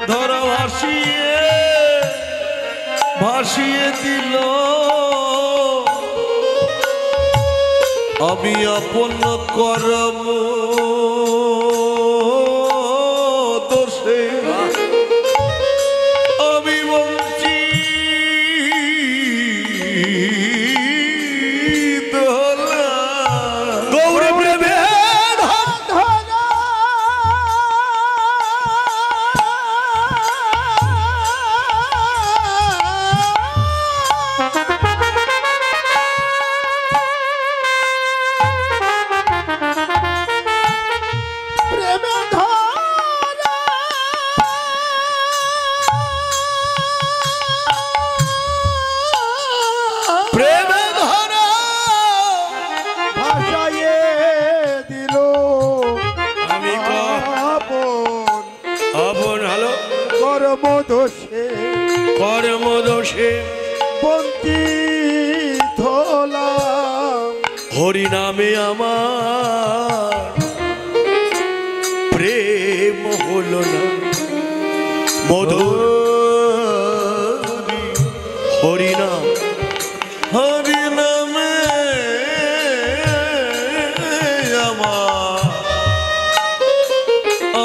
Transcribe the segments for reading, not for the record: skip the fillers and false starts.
ধরা ভাসিয়ে দিল আমি আপন করম দোষে আমি বঞ্চিত গৌর প্রেমে কর্মদোষে বঞ্চিত হলাম হরি নামে আমার প্রেম হলো না মধুর হরি নামে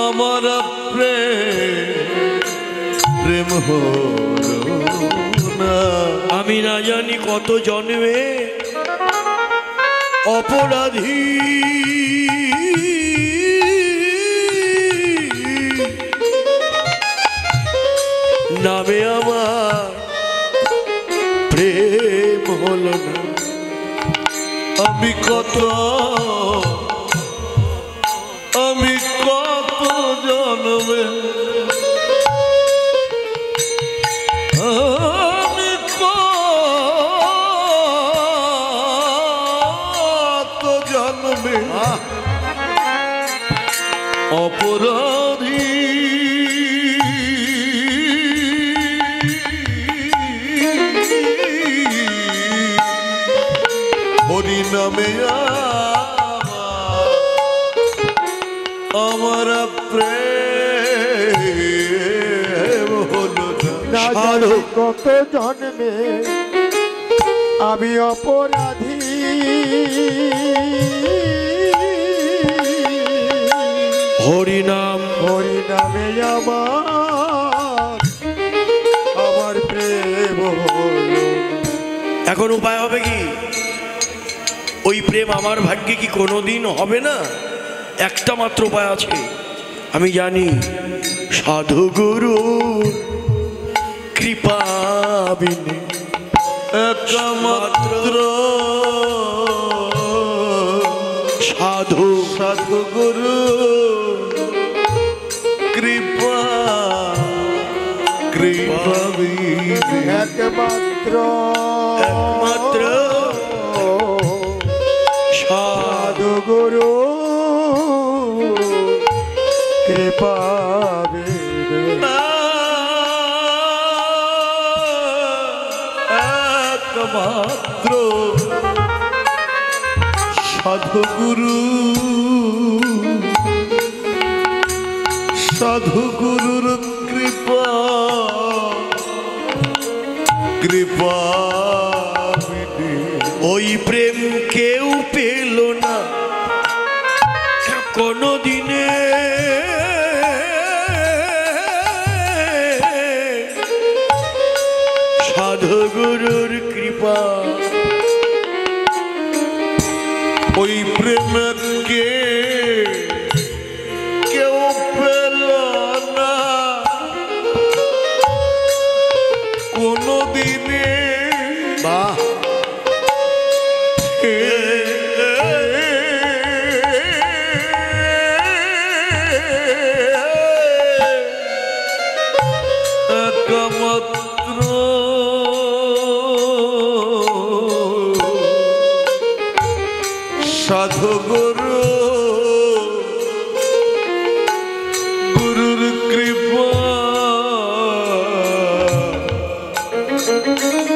আমার প্রেম হলো না আমি না জানি কত জন্মে অপরাধী নামে আমার প্রেম হলো না আমি কত জন্মে আমি কত জন্মে অপরাধী হরি নামে আমার প্রেম হলো না কত জন্মে আমি অপরাধী হরি নামে আমার প্রেম হলো। এখন উপায় হবে কি ওই প্রেম আমার ভাগ্যে কি কোনোদিন হবে না একটা মাত্র উপায় আছে আমি জানি সাধু গুরু কৃপা বিনে একমাত্র সাধু গুরু কৃপা বিনে একমাত্র সাধু গুরু কৃপা একমাত্র সাধু গুরুর কৃপা ওই প্রেম কেউ পেল না কোনো দিনে সাধু গুরুর কৃপা ওই প্রেমকে কেউ পেল না কোনো দিনে বাহ একমাত্র সাধু গুরুর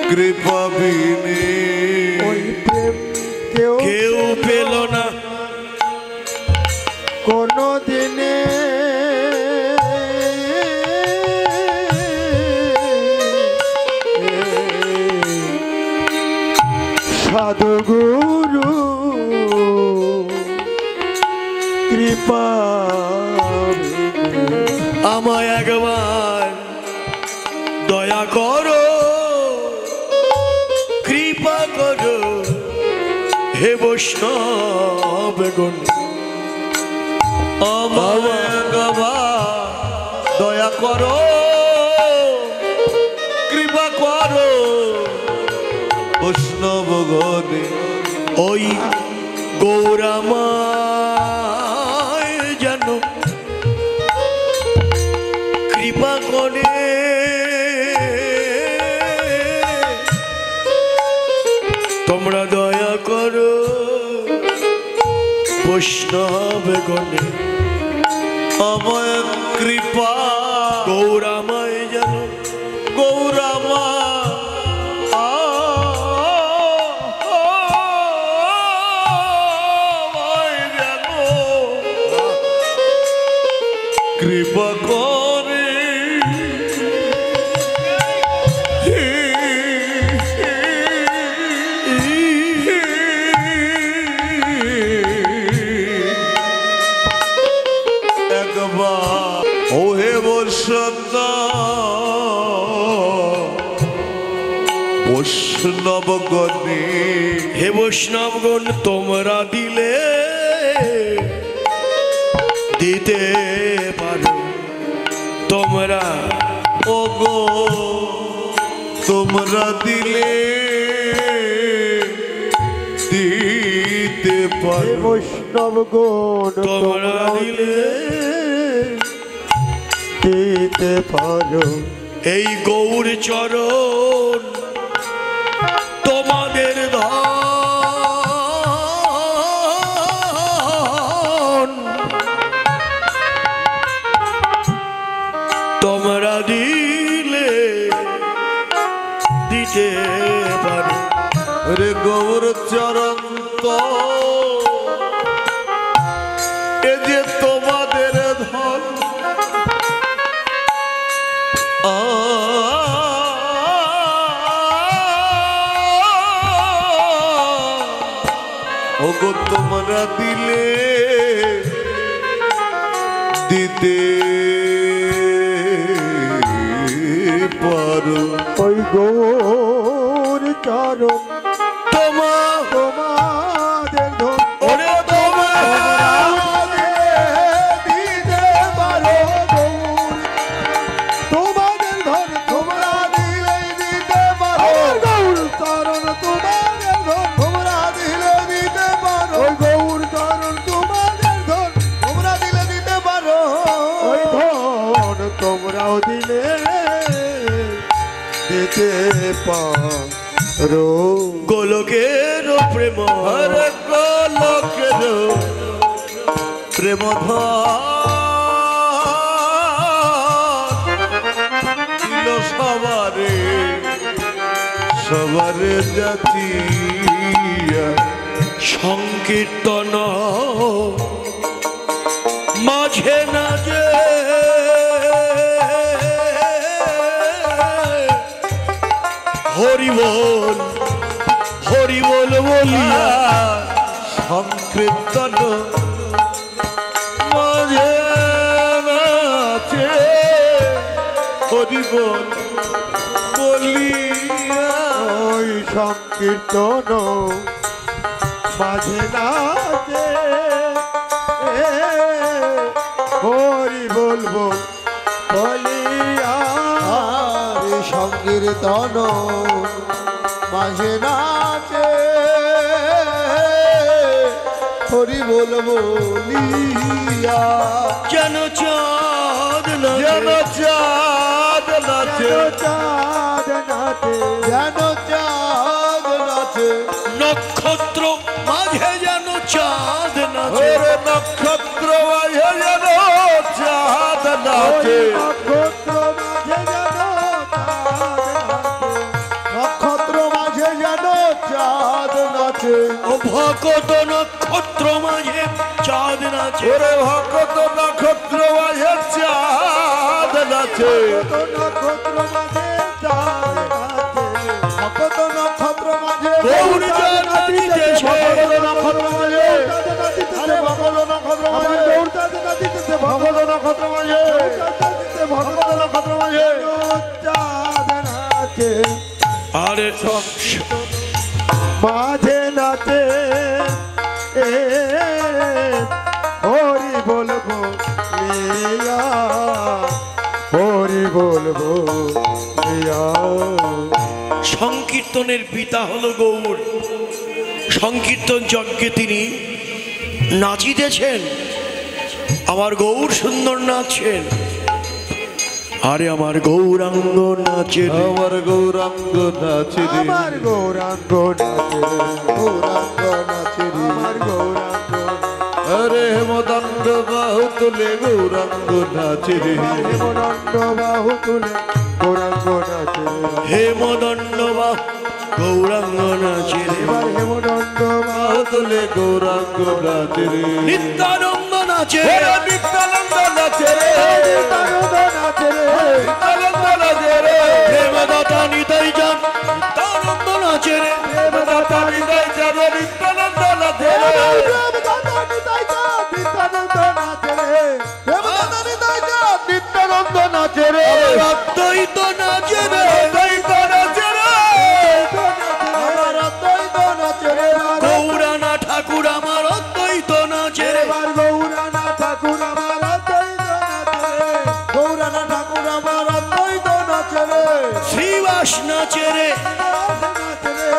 কৃপা বিনে ওই প্রেম কেউ পেল না কোনো দিনে আমায় একবার দয়া করো, কৃপা করো হে বৈষ্ণব গণ। আমায় একবার দয়া করো, কৃপা করো বৈষ্ণব গণে। ওই গৌরামায় যেন কৃপা করে তোমরা দয়া করো বৈষ্ণব গণে। আমায় কৃপা গৌরামায় যেন গৌরামা কৃপা করে একবার ও হে বৈষ্ণব গণে। হে বৈষ্ণবগণ তোমরা দিলে দিতে পারো, তোমরা ও গো তোমরা দিলে দিতে হে পারো। বৈষ্ণব গণ তোমরা দিলে দিতে পারো। এই গৌর চরণ তোমাদের ধন, তোমরা দিলে দিতে পারো। রে গৌর চরণ তো এ যে তোমাদের ধন। ও গো তোমরা দিলে দিতে পারো। ওই গৌর চরণ তোমাদের ধন ওরে দিতে পারো। গৌর তোমাদের ধন তোমরা দিলেই দিতে পারো। গৌর চরণ তোমাদের ধন তোমরা দিলে দিতে পারো। গৌর চরণ তোমাদের ধন তোমরা দিলে দিতে পারো। ওই ধন তোমরাও দিলে দিতে পারো। গোলকের প্রেম হরে গোলকের প্রেম ছিল সবারে সবারে জাতিয়া। সংকীর্তন মাঝে না যে হরি বল হরি বল বলিয়া সংকীর্তন মাঝে নাচে হরি বল বলিয়া। ওই সংকীর্তন মাঝে নাচে হরি বলবো বলিয়া। সংকীর্তন মাঝে নাচে হরি বলবো বলিয়া। যেন চাঁদ যেন নাচে চাঁদ নাচে চাঁদ নাচে যেন চাঁদ নাচে। নক্ষত্র মাঝে যেন চাঁদ নাচে ওরে নক্ষত্র মাঝে যেন চাঁদ নাচে। নক্ষত্র মাঝে যেন চাঁদ নাচে। ও ভকত নক্ষত্র মাঝে চাঁদ নাচে ওরে ভকত নক্ষত্র মাঝে চাঁদ নাচে। নক্ষত্র মাঝে চাঁদ নাচে। ভকত নক্ষত্র মাঝে গৌর চাঁদ নাচিতেছে। নক্ষত্র মাঝে ভকত নক্ষত্র মাঝে গৌর চাঁদ নাচিতেছে। ভকত নক্ষত্র মাঝে ভক্ত নক্ষত্র মাঝে চাঁদ নাচে আরে মাঝে নাচে এ হরি বলবো লিয়া হরি বলবো লিয়া সংকীর্তনের পিতা হলো গৌর। সংকীর্তন যজ্ঞে তিনি নাচিতেছেন, আমার গৌর সুন্দর নাচছেন। আরে আমার গৌরাঙ্গ নাচে রে। আমার গৌরাঙ্গ নাচে রে আমার গৌরাঙ্গ নাচে গৌরাঙ্গ নাচে আমার গৌরাঙ্গ আরে হেমদণ্ড বাহু তুলে গৌরাঙ্গ নাচে রে হেমদণ্ড বাহু তুলে গৌরাঙ্গ নাচে হেমদণ্ড বা গৌরাঙ্গ নাচে রে। এবার হেমদণ্ড বাহু তুলে গৌরাঙ্গ নাচে রে নিত্যানন্দ নাচে রে। ওরে নিত্যানন্দ নাচে রে নিত্যানন্দ নাচে নিত্যানন্দ নাচে রে প্রেমদাতা নিতাই যান নিত্যানন্দ নাচে রে। প্রেমদাতা হৃদয় চাঁদে নিত্যানন্দ নাচে রে নিত্যানন্দ নাচে রে অদ্বৈত নাচে রে। অদ্বৈত নাচে রে আমার অদ্বৈত নাচে রে গৌরানা ঠাকুর আমার অদ্বৈত নাচে রে। এবার গৌরানা ঠাকুর আমার অদ্বৈত নাচে রে গৌরানা ঠাকুর আমার অদ্বৈত নাচে রে শ্রীবাস নাচে রে। নাচে রে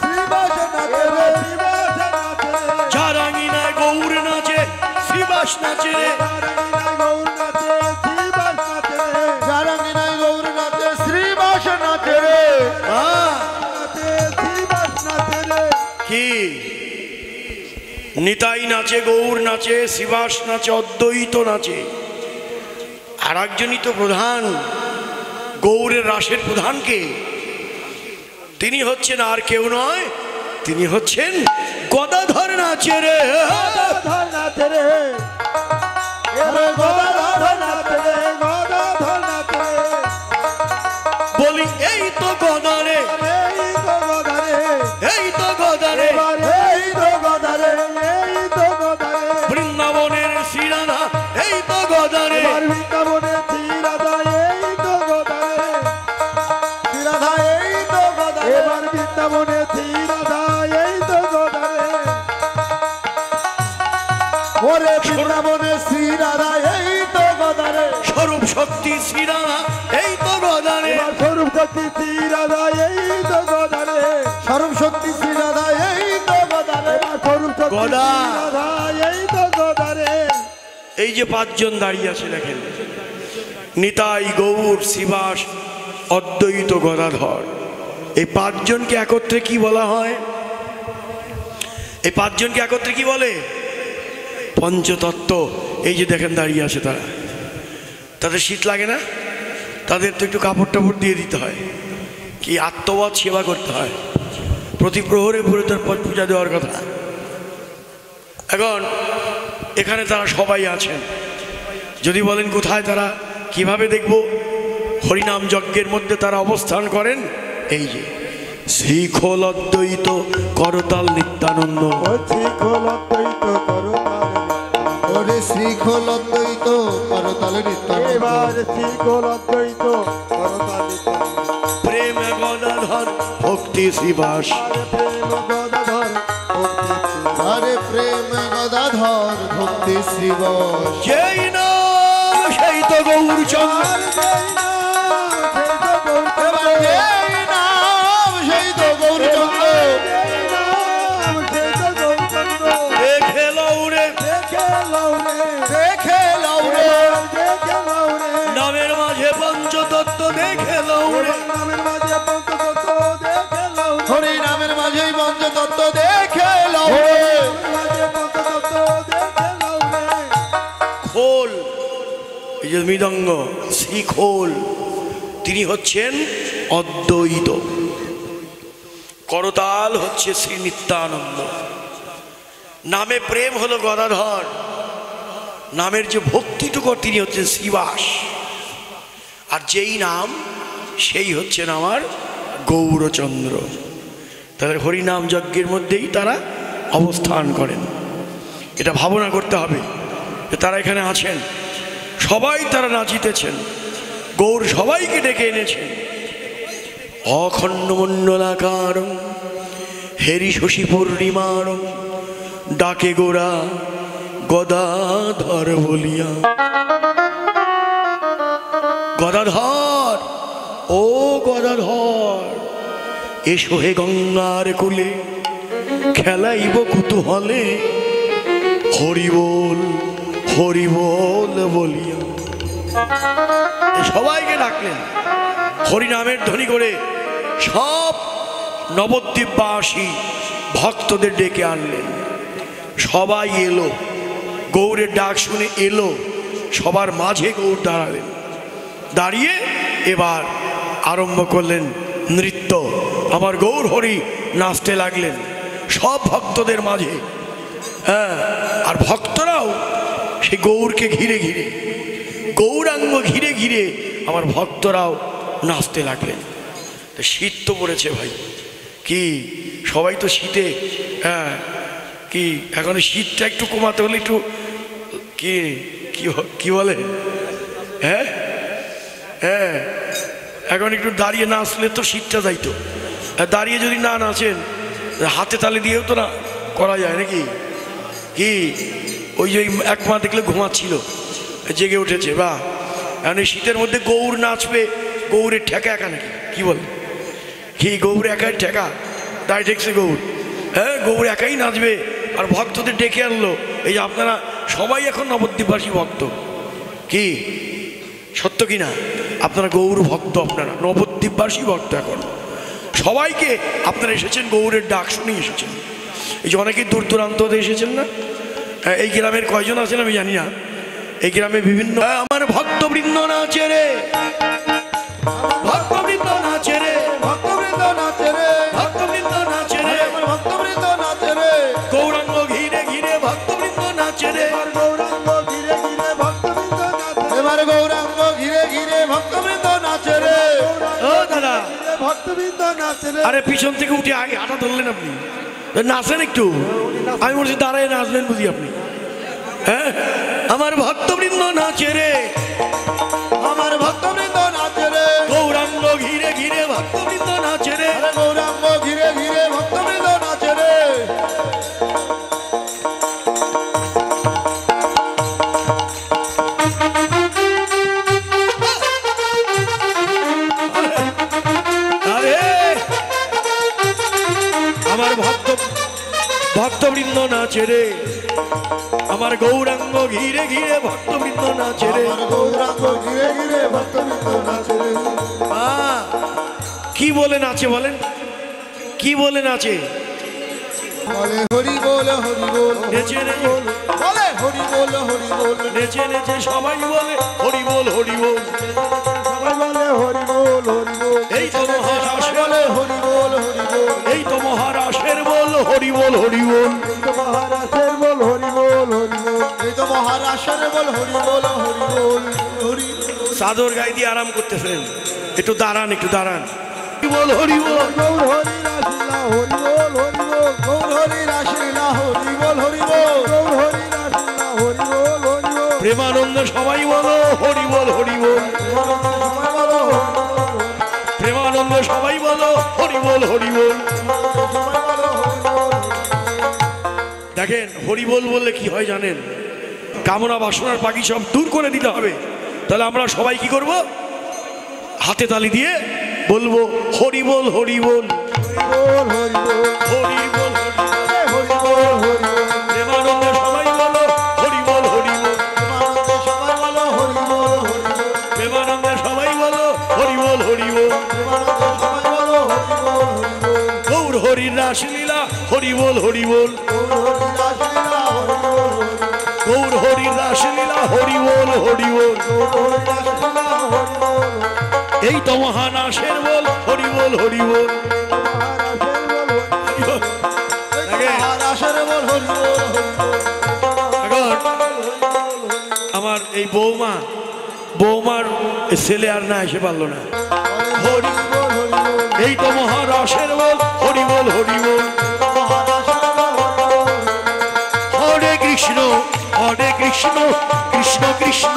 শ্রীবাস নাচে রে শ্রীবাস নাচে রে ঝাড়াঙ্গিনায় গৌর নাচে শ্রীবাস নাচে রে। কি নিতাই নাচে, গৌর নাচে, শ্রীবাস নাচে, অদ্বৈত নাচে। আর একজনই তো প্রধান, গৌরের রাসের প্রধানকে তিনি হচ্ছেন আর কেউ নয়, তিনি হচ্ছেন গদাধর নাচে রে। বলি এই তো গদারে, এই তো গদারে বৃন্দাবনের শ্রীরাধা, এই তো গদারে এবার বৃন্দাবনে শ্রীরাধা এই তো গদারে ওরে বৃন্দাবনে শ্রীরাধা এই তো গদারে স্বরূপ শক্তি শ্রীরাধা, এই তো গদারে এবার স্বরূপ শক্তি শ্রীরাধা এই তো গদারে স্বরূপ শক্তি শ্রীরাধা এই তো গদারে এবার স্বরূপ শক্তি গদা। শ্রীরাধা এই তো গদারে এই যে পাঁচজন দাঁড়িয়ে আছে দেখেন, নিতাই, গৌর, শ্রীবাস, অদ্বৈত, গদাধর। এই পাঁচজনকে একত্রে কি বলা হয়? এই পাঁচজনকে একত্রে কি বলে? পঞ্চতত্ত্ব। এই যে দেখেন দাঁড়িয়ে আছে তারা, তাদের শীত লাগে না? তাদের তো একটু কাপড় টাপড় দিয়ে দিতে হয়, কি আত্মবৎ সেবা করতে হয়, প্রতি প্রহরে ভরে তার পূজা দেওয়ার কথা। এখন এখানে তারা সবাই আছেন, যদি বলেন কোথায় তারা, কিভাবে দেখব? হরিনাম যজ্ঞের মধ্যে তারা অবস্থান করেন। এই যে শ্রীখোল অদ্বৈত করতাল নিত্যানন্দ, শ্রীখোল অদ্বৈত করতাল ওরে শ্রীখোল অদ্বৈত করতালে নিত্যানন্দ এবার শ্রীখোল অদ্বৈত করতাল প্রেম গদাধর ভক্তি শ্রীবাস। প্রেম গদাধর আরে প্রেম গদাধর ভক্তি শ্রীবাস যেই নাম সেই তো গৌরচন্দ্র, এবার এই নাম সেই তো গৌরচন্দ্র দেখে লৌরে দেখে লাও রে নামের মাঝে পঞ্চতত্ত্ব দেখে লৌরে। হরি নামের মাঝেই পঞ্চতত্ত্ব দেখে লাও রে খোল, এই যে মৃদঙ্গ শ্রীখোল, তিনি হচ্ছেন অদ্বৈত। করতাল হচ্ছে শ্রী নিত্যানন্দ। নামে প্রেম হলো গদাধর, নামের যে ভক্তিটুকু তিনি হচ্ছেন শ্রীবাস। আর যেই নাম সেই হচ্ছেন আমার গৌরচন্দ্র। তাহলে হরিনাম যজ্ঞের মধ্যেই তারা অবস্থান করেন। এটা ভাবনা করতে হবে যে তারা এখানে আছেন, সবাই তারা নাচিতেছেন। গৌর সবাইকে ডেকে এনেছেন। অখণ্ড মণ্ডলাকার হেরি শশী পূর্ণিমার ডাকে গোরা গদাধর বলিয়া। গদাধর, ও গদাধর, এসো হে গঙ্গার কুলে, খেলাইব কুতূহলে, হরি বল বলিয়া। সবাইকে ডাকলেন, হরিনামের ধ্বনি করে সব নবদ্বীপবাসী ভক্তদের ডেকে আনলেন। সবাই এলো, গৌরের ডাক শুনে এলো, সবার মাঝে গৌর দাঁড়ালেন। দাঁড়িয়ে এবার আরম্ভ করলেন নৃত্য। আমার গৌর হরি নাচতে লাগলেন সব ভক্তদের মাঝে। হ্যাঁ, আর ভক্তরাও সে গৌরকে ঘিরে ঘিরে, গৌরাঙ্গ ঘিরে ঘিরে আমার ভক্তরাও নাচতে লাগলেন। তো শীত তো পড়েছে ভাই, কি সবাই তো শীতে, হ্যাঁ কি এখন শীতটা একটু কমাতে হলে একটু কি কি বলে, হ্যাঁ হ্যাঁ, এখন একটু দাঁড়িয়ে নাচলে তো শীতটা যাইতো। দাঁড়িয়ে যদি না নাচেন হাতে তালে দিয়েও তো না করা যায় নাকি? কি ওই যে এক মা দেখলে ঘুমাচ্ছিল, জেগে উঠেছে, বা এখন এই শীতের মধ্যে গৌর নাচবে, গৌরের ঠেকা একা নাকি? কি বলে, কি গৌর একাই ঠেকা? তাই ঠেকছে গৌর? হ্যাঁ, গৌর একাই নাচবে আর ভক্তদের ডেকে আনলো। এই যে আপনারা সবাই এখন নবদ্বীপবাসী ভক্ত, কি সত্য কি না? আপনারা গৌর ভক্ত, আপনারা নবদ্বীপবাসী ভক্ত। এখন সবাইকে আপনারা এসেছেন, গৌরের ডাক শুনেই এসেছেন। এই যে অনেকেই দূর দূরান্ত এসেছেন না, এই গ্রামের কয়জন আছেন আমি জানি না, এই গ্রামে বিভিন্ন আমার ভক্তবৃন্দ নাচে রে, ভক্তবৃন্দ নাচে রে, ভক্তবৃন্দ নাচে রে, ভক্তবৃন্দ নাচে রে, ভক্তবৃন্দ নাচে রে, গৌরাঙ্গ ঘিরে ঘিরে ভক্তবৃন্দ নাচে রে, গৌরাঙ্গ ঘিরে ঘিরে ভক্তবৃন্দ নাচে, এবার গৌরাঙ্গ ঘিরে ঘিরে ভক্তবৃন্দ নাচে রে। ও দাদা, ভক্তবৃন্দ নাচে রে। আরে পিছন থেকে উঠে আগে হাঁটা ধরলেন আপনি, নাচেন একটু। আমি বলছি দাঁড়ায় নাচলেন বুঝি আপনি? হ্যাঁ, আমার ভক্তবৃন্দ নাচে রে, আমার ভক্তবৃন্দ নাচে রে, গৌরাঙ্গ ঘিরে ঘিরে ভক্তবৃন্দ নাচে রে, গৌরাঙ্গ ঘিরে ঘিরে ভক্তবৃন্দ নাচে রে। আরে আমার ভক্তবৃন্দ নাচে রে, আমার গৌরাঙ্গ ঘিরে ঘিরে ভক্তবৃন্দ নাচে রে। আমার গৌরাঙ্গ ঘিরে ঘিরে ভক্তবৃন্দ নাচে রে। কি বলে নাচে বলেন, কি বলে নাচে? বলে হরি বল হরি বল, নেচে নেচে বলে হরি বল হরি বল, নেচে নেচে সবাই বলে হরি বল হরি বল। সবাই বলে হরি বল হরি বল, এই তো মহারাশের বলে হরি বল হরি বল, এই তো মহারাশের বল হরি বল হরি বল। এই তো মহারাজের বল হরি বল হরি বল, এই তো মহারাষ্ট্রের বল হরি বল হরি বল হরি। চাদর গায়ে দিয়ে আরাম করতেছেন, একটু দাঁড়ান, একটু দাঁড়ান। হরি বল হরি বল, গৌর হরি রাসলীলা হরি বল হরি বল, গৌর হরি রাসলীলা হরি বল হরি বল, গৌর হরি রাসলীলা হরি বল হরি বল, প্রেমানন্দ সবাই বলো হরি বল হরি বল, সবাই বলো হরি বল, প্রেমানন্দ সবাই বলো হরি বল হরি বল। সবাই বলো হরি বল। দেখেন হরি বল বললে কি হয় জানেন? কামনা বাসনার পাখি সব দূর করে দিতে হবে। তাহলে আমরা সবাই কি করব? হাতে তালি দিয়ে বলবো হরি বল হরি বল, বল হরি বল, হরি বল হরি বল। হরি বল হরি বল, প্রেমানন্দ সবাই বলো হরি বল হরি বল, সবাই বলো হরি বল হরি বল, প্রেমানন্দ সবাই বলো হরি বল হরি বল। সবাই বলো হরি বল হরি বল, গৌর হরির রাসলীলা হরি বল হরি বল, গৌর হরি রাসলীলা হরি বল হরি বল, গৌর হরির রাসলীলা হরি বল হরি বল। এই তো মহানাশের বল হরি বল হরি বল। মহারাষ্ট্রের বল হরি বল হরি বল। এখন আমার এই বৌমার ছেলে আর না এসে পারলো না। হরি এই তো মহারাশের বল হরি বল হরি বল। হরে কৃষ্ণ কৃষ্ণ কৃষ্ণ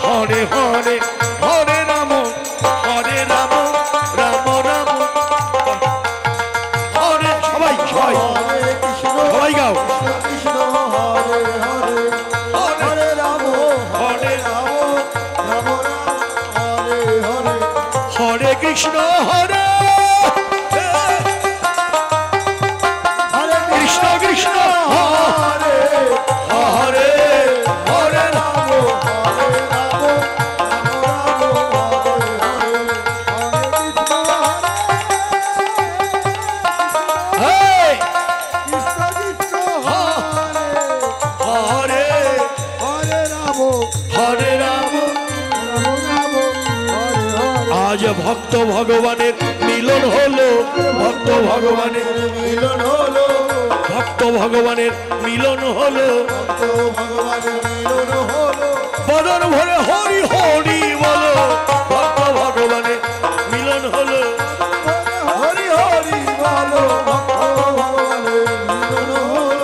হরে হরে হরে রাম হরে হরে কৃষ্ণ হরে হরে কৃষ্ণ কৃষ্ণ হরে হরে হরে রাম hey! হরে হরে রাম হরে রাম আজ ভক্ত ভগবানের মিলন হলো ভক্ত ভগবানের মিলন হলো ভক্ত ভগবানের মিলন হলো ভগবানের মিলন হলো বদন ভরে হরি হরি বলো ভক্ত ভগবানের মিলন হলো হরি হরি বলো ভগবানের মিলন হলো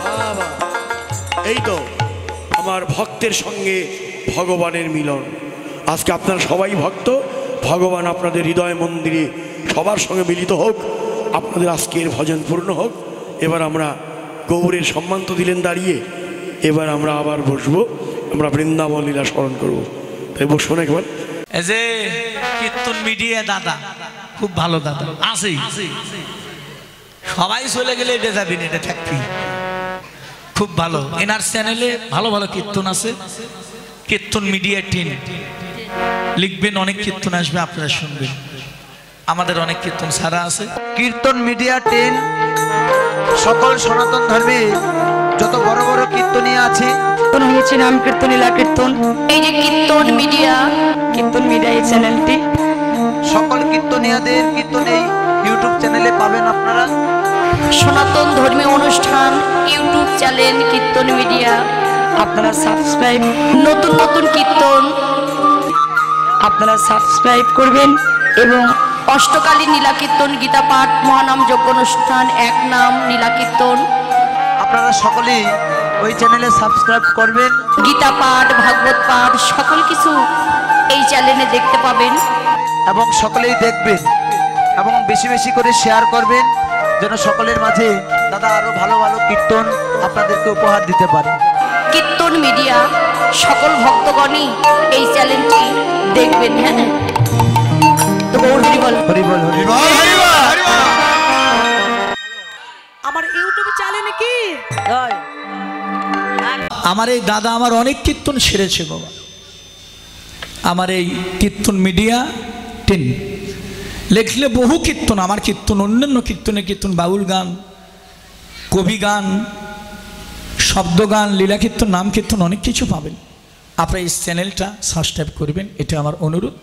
বাবা এই তো আমার ভক্তের সঙ্গে ভগবানের মিলন আজকে আপনারা সবাই ভক্ত ভগবান আপনাদের হৃদয় মন্দিরে সবার সঙ্গে মিলিত হোক আপনাদের আজকের ভজন পূর্ণ হোক এবার আমরা গৌরের সম্মান তো দিলেন দাঁড়িয়ে এবার আমরা আবার বসবো আমরা বৃন্দাবন লীলা স্মরণ করবো তাই বসুন একবার এই যে কীর্তন মিডিয়া দাদা খুব ভালো দাদা আছে সবাই চলে গেলে এটা যাবেন এটা থাকবি খুব ভালো এনার চ্যানেলে ভালো ভালো কীর্তন আছে কীর্তন মিডিয়া টিম লিখবেন অনেক কীর্তন আসবে আপনারা শুনবেন আমাদের অনেক কীর্তন সারা আছে কীর্তন মিডিয়া 10 সকল সনাতন ধর্মে যত বড় বড় কীর্তনীয় আছে কীর্তন হয়েছে নাম কীর্তন লীলা কীর্তন এই যে কীর্তন মিডিয়া এই চ্যানেলটি সকল কীর্তনীয়দের কীর্তন এই ইউটিউব চ্যানেলে পাবেন আপনারা সনাতন ধর্মীয় অনুষ্ঠান ইউটিউব চ্যানেল কীর্তন মিডিয়া আপনারা সাবস্ক্রাইব নতুন নতুন কীর্তন আপনারা সাবস্ক্রাইব করবেন এবং অষ্টকালীন নীলা কীর্তন গীতা পাঠ মহানাম যজ্ঞ অনুষ্ঠান এক নাম নীলা কীর্তন আপনারা সকলেই ওই চ্যানেলে সাবস্ক্রাইব করবেন গীতা পাঠ ভাগবত পাঠ সকল কিছু এই চ্যানেলে দেখতে পাবেন এবং সকলেই দেখবেন এবং বেশি বেশি করে শেয়ার করবেন যেন সকলের মাঝে দাদা আরো ভালো ভালো কীর্তন আপনাদেরকে উপহার দিতে পারে কীর্তন মিডিয়া সকল ভক্তগণই এই চ্যানেলটি দেখবেন হ্যাঁ তো গৌর হরি বল হরি বল হরি বল। আমার ইউটিউব চ্যানেলে কি আমার এই দাদা আমার অনেক কীর্তন সেরেছে বাবা আমার এই কীর্তন মিডিয়া টিম লিখলে বহু কীর্তন আমার কীর্তন অন্যান্য কীর্তন বাউল গান কবি গান শব্দ গান লীলা কীর্তন নাম কীর্তন অনেক কিছু পাবেন আপনারা এই চ্যানেলটা সাবস্ক্রাইব করবেন এটা আমার অনুরোধ